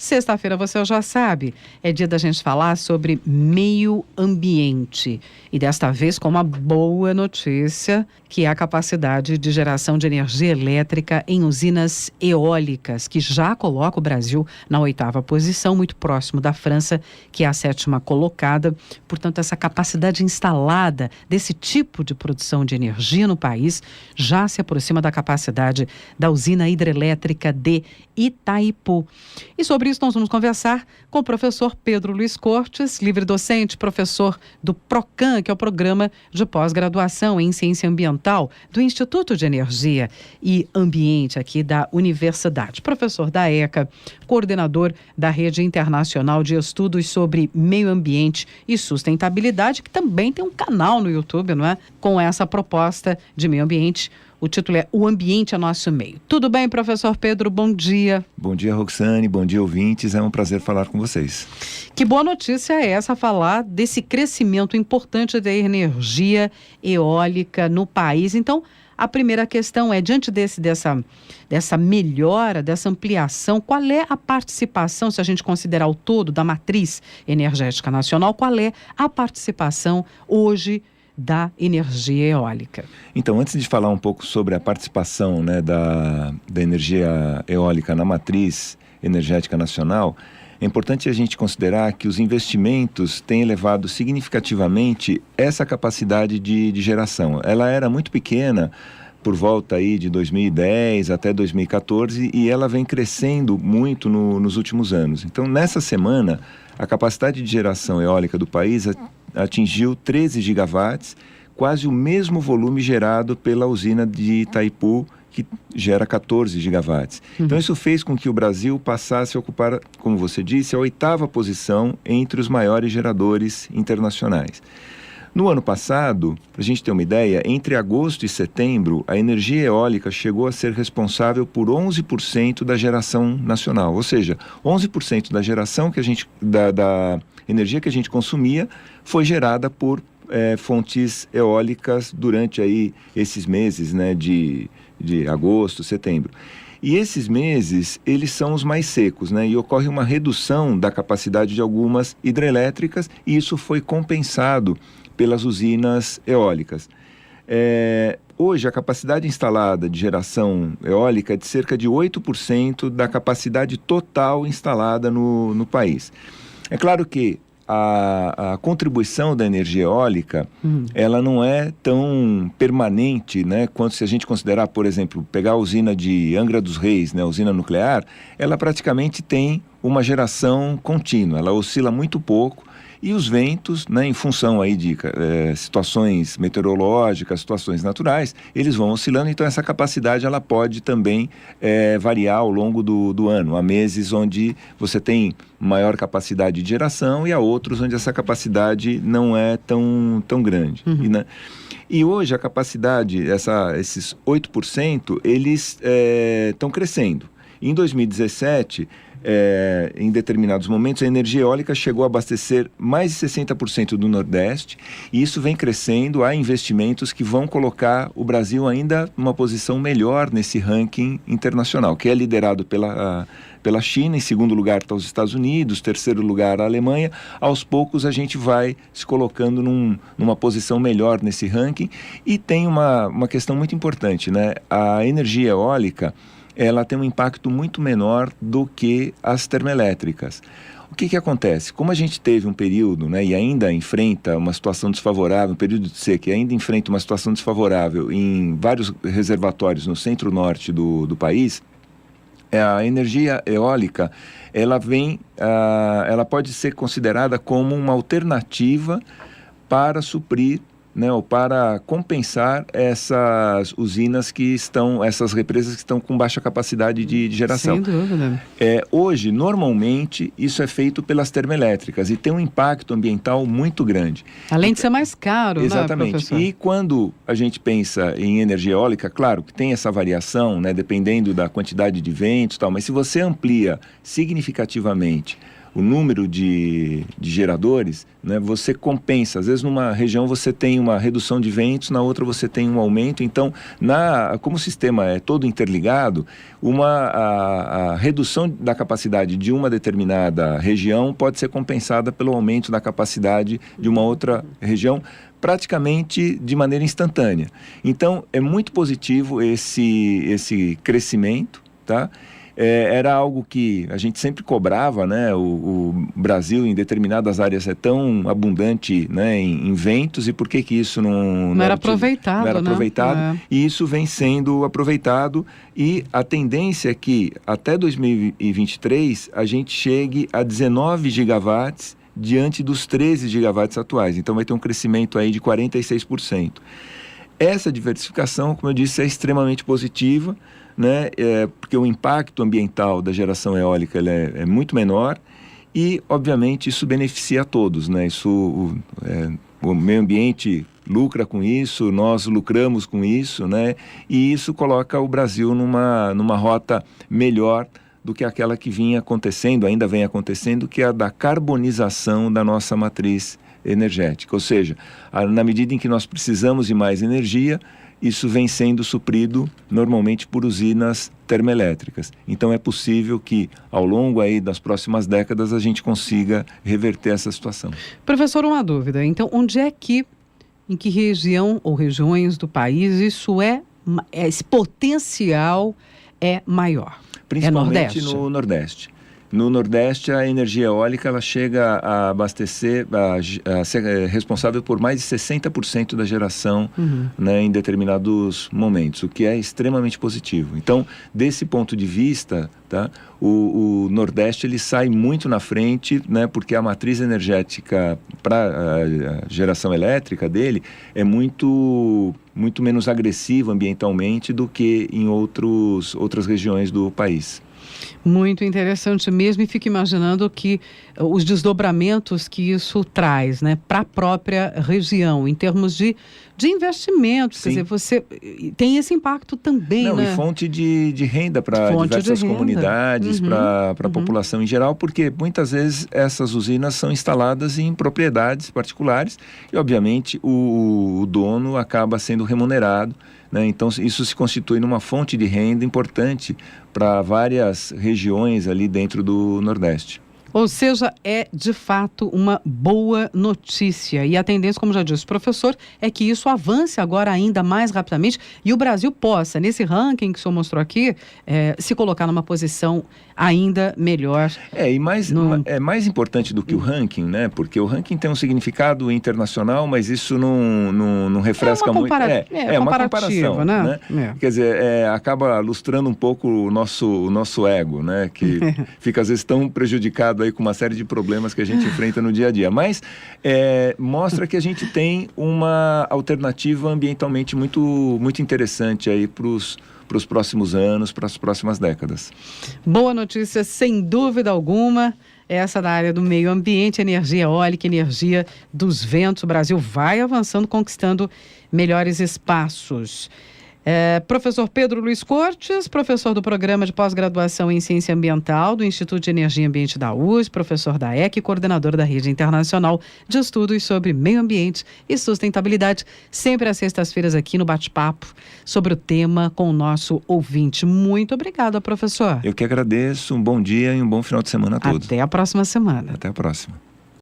Sexta-feira, você já sabe, é dia da gente falar sobre meio ambiente. E desta vez com uma boa notícia, que é a capacidade de geração de energia elétrica em usinas eólicas, que já coloca o Brasil na 8ª posição, muito próximo da França, que é a 7ª colocada. Portanto, essa capacidade instalada desse tipo de produção de energia no país já se aproxima da capacidade da usina hidrelétrica de Itaipu. E sobre isso nós vamos conversar com o professor Pedro Luiz Cortes, livre-docente, professor do PROCAN, que é o Programa de Pós-Graduação em Ciência Ambiental do Instituto de Energia e Ambiente aqui da Universidade. Professor da ECA, coordenador da Rede Internacional de Estudos sobre Meio Ambiente e Sustentabilidade, que também tem um canal no YouTube, não é? Com essa proposta de meio ambiente. O título é O Ambiente é Nosso Meio. Tudo bem, professor Pedro? Bom dia. Bom dia, Roxane. Bom dia, ouvintes. É um prazer falar com vocês. Que boa notícia é essa, falar desse crescimento importante da energia eólica no país. Então, a primeira questão é, diante dessa melhora, dessa ampliação, qual é a participação, se a gente considerar o todo da matriz energética nacional, qual é a participação hoje da energia eólica? Então, antes de falar um pouco sobre a participação, né, da energia eólica na matriz energética nacional, é importante a gente considerar que os investimentos têm elevado significativamente essa capacidade de geração. Ela era muito pequena por volta aí de 2010 até 2014 e ela vem crescendo muito nos últimos anos. Então, nessa semana, a capacidade de geração eólica do país atingiu 13 gigawatts, quase o mesmo volume gerado pela usina de Itaipu, que gera 14 gigawatts. Então isso fez com que o Brasil passasse a ocupar, como você disse, a 8ª posição entre os maiores geradores internacionais. No ano passado, para a gente ter uma ideia, entre agosto e setembro, a energia eólica chegou a ser responsável por 11% da geração nacional. Ou seja, 11% da geração da energia que a gente consumia foi gerada por fontes eólicas durante aí esses meses, né, de agosto, setembro. E esses meses, eles são os mais secos, né? E ocorre uma redução da capacidade de algumas hidrelétricas e isso foi compensado pelas usinas eólicas. Hoje, a capacidade instalada de geração eólica é de cerca de 8% da capacidade total instalada no país. É claro que a contribuição da energia eólica, ela não é tão permanente, né, quanto se a gente considerar, por exemplo, pegar a usina de Angra dos Reis, né, a usina nuclear, ela praticamente tem uma geração contínua, ela oscila muito pouco. E os ventos, né, em função aí de situações meteorológicas, situações naturais, eles vão oscilando, então essa capacidade ela pode também variar ao longo do ano. Há meses onde você tem maior capacidade de geração e há outros onde essa capacidade não é tão grande. E hoje a capacidade, esses 8%, eles estão crescendo. Em 2017... em determinados momentos, a energia eólica chegou a abastecer mais de 60% do Nordeste e isso vem crescendo. Há investimentos que vão colocar o Brasil ainda numa posição melhor nesse ranking internacional, que é liderado pela China. Em segundo lugar está os Estados Unidos, terceiro lugar a Alemanha. Aos poucos a gente vai se colocando numa posição melhor nesse ranking. E tem uma questão muito importante, né? A energia eólica, ela tem um impacto muito menor do que as termoelétricas. O que acontece? Como a gente teve um período, né, e ainda enfrenta uma situação desfavorável, um período de seca, e ainda enfrenta uma situação desfavorável em vários reservatórios no centro-norte do país, a energia eólica, ela pode ser considerada como uma alternativa para suprir, né, ou para compensar essas usinas essas represas que estão com baixa capacidade de geração. Sem dúvida. Hoje, normalmente, isso é feito pelas termoelétricas e tem um impacto ambiental muito grande. Além de ser mais caro, exatamente, né, professor? E quando a gente pensa em energia eólica, claro que tem essa variação, né, dependendo da quantidade de ventos e tal, mas se você amplia significativamente o número de geradores, né, você compensa. Às vezes numa região você tem uma redução de ventos, na outra você tem um aumento. Então, como o sistema é todo interligado, a redução da capacidade de uma determinada região pode ser compensada pelo aumento da capacidade de uma outra região, praticamente de maneira instantânea. Então, é muito positivo esse crescimento, tá? Era algo que a gente sempre cobrava, né? O Brasil, em determinadas áreas, é tão abundante, né, em ventos, e por que isso não era aproveitado, não era aproveitado? Né? E isso vem sendo aproveitado, e a tendência é que até 2023 a gente chegue a 19 gigawatts diante dos 13 gigawatts atuais. Então vai ter um crescimento aí de 46%. Essa diversificação, como eu disse, é extremamente positiva, né? Porque o impacto ambiental da geração eólica é muito menor e, obviamente, isso beneficia a todos, né? O meio ambiente lucra com isso, nós lucramos com isso, né? E isso coloca o Brasil numa rota melhor do que aquela que vinha acontecendo, ainda vem acontecendo, que é a da carbonização da nossa matriz energética. Ou seja, na medida em que nós precisamos de mais energia, isso vem sendo suprido normalmente por usinas termoelétricas. Então é possível que ao longo aí das próximas décadas a gente consiga reverter essa situação. Professor, uma dúvida. Então, em que região ou regiões do país esse potencial é maior? Principalmente no Nordeste. No Nordeste, a energia eólica ela chega a abastecer, a ser responsável por mais de 60% da geração, né, em determinados momentos, o que é extremamente positivo. Então, desse ponto de vista, tá, o Nordeste ele sai muito na frente, né, porque a matriz energética para a geração elétrica dele é muito menos agressiva ambientalmente do que em outras regiões do país. Muito interessante mesmo, e fico imaginando que os desdobramentos que isso traz, né, para a própria região, em termos de investimentos. Sim. Quer dizer, você tem esse impacto também, né? E fonte de renda para diversas comunidades, para a população em geral, porque muitas vezes essas usinas são instaladas em propriedades particulares e, obviamente, o dono acaba sendo remunerado, né? Então, isso se constitui numa fonte de renda importante para várias regiões ali dentro do Nordeste. Ou seja, é de fato uma boa notícia. E a tendência, como já disse o professor, é que isso avance agora ainda mais rapidamente e o Brasil possa, nesse ranking que o senhor mostrou aqui, se colocar numa posição ainda melhor. E mais importante do que o ranking, né? Porque o ranking tem um significado internacional, mas isso não refresca muito. É uma comparação, né? Quer dizer, acaba lustrando um pouco o nosso ego, né? Que fica às vezes tão prejudicado aí com uma série de problemas que a gente enfrenta no dia a dia. Mas mostra que a gente tem uma alternativa ambientalmente muito interessante aí para os próximos anos, para as próximas décadas. Boa notícia, sem dúvida alguma. Essa da área do meio ambiente, energia eólica, energia dos ventos. O Brasil vai avançando, conquistando melhores espaços. Professor Pedro Luiz Cortes, professor do Programa de Pós-Graduação em Ciência Ambiental do Instituto de Energia e Ambiente da USP, professor da EC e coordenador da Rede Internacional de Estudos sobre Meio Ambiente e Sustentabilidade, sempre às sextas-feiras aqui no Bate-Papo sobre o tema com o nosso ouvinte. Muito obrigada, professor. Eu que agradeço, um bom dia e um bom final de semana a todos. Até a próxima semana. Até a próxima.